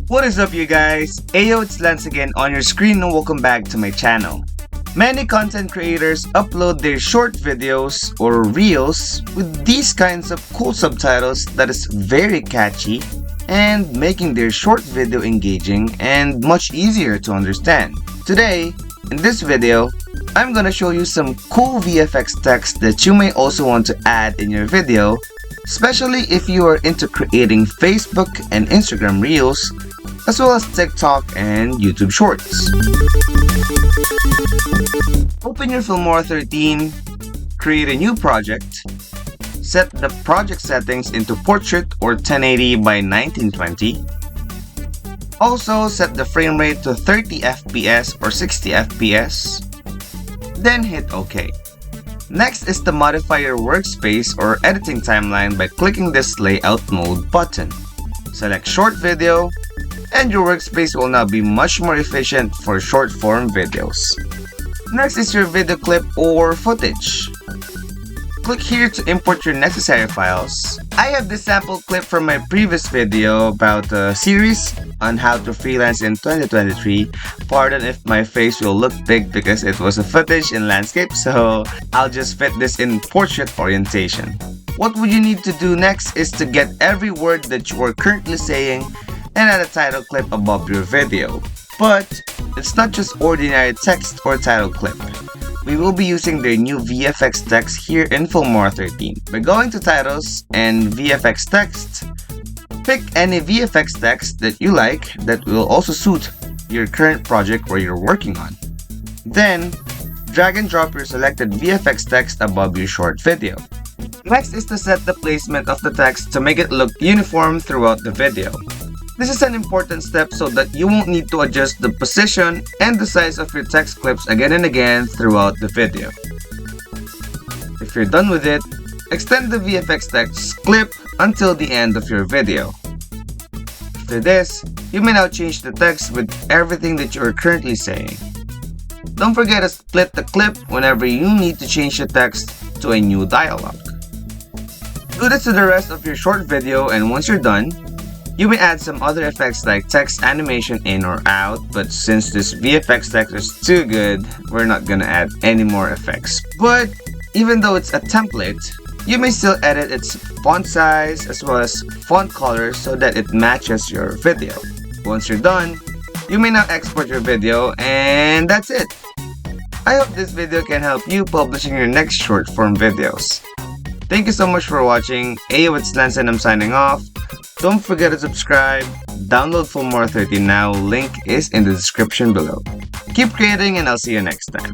What is up, you guys? Ayo, it's Lance again on your screen and welcome back to my channel. Many content creators upload their short videos or reels with these kinds of cool subtitles that is very catchy and making their short video engaging and much easier to understand. Today, in this video, I'm gonna show you some cool VFX text that you may also want to add in your video, especially if you are into creating Facebook and Instagram reels, as well as TikTok and YouTube Shorts. Open your Filmora 13, create a new project, set the project settings into portrait or 1080 by 1920. Also set the frame rate to 30 FPS or 60 FPS, then hit OK. Next is to modify your workspace or editing timeline by clicking this layout mode button. Select short video, and your workspace will now be much more efficient for short form videos. Next is your video clip or footage. Click here to import your necessary files. I have this sample clip from my previous video about a series on how to freelance in 2023. Pardon if my face will look big because it was a footage in landscape, so I'll just fit this in portrait orientation. What would you need to do next is to get every word that you are currently saying and add a title clip above your video. But it's not just ordinary text or title clip. We will be using their new VFX text here in Filmora 13. By going to titles and VFX text, pick any VFX text that you like that will also suit your current project where you're working on. Then, drag and drop your selected VFX text above your short video. Next is to set the placement of the text to make it look uniform throughout the video. This is an important step so that you won't need to adjust the position and the size of your text clips again and again throughout the video. If you're done with it, extend the VFX text clip until the end of your video. After this, you may now change the text with everything that you are currently saying. Don't forget to split the clip whenever you need to change the text to a new dialogue. Do this to the rest of your short video, and once you're done, you may add some other effects like text animation in or out, but since this VFX text is too good, we're not gonna add any more effects. But even though it's a template, you may still edit its font size as well as font color so that it matches your video. Once you're done, you may now export your video, and that's it. I hope this video can help you publishing your next short form videos. Thank you so much for watching. Ayo, it's Lance and I'm signing off. Don't forget to subscribe, download Filmora 13 now, link is in the description below. Keep creating and I'll see you next time.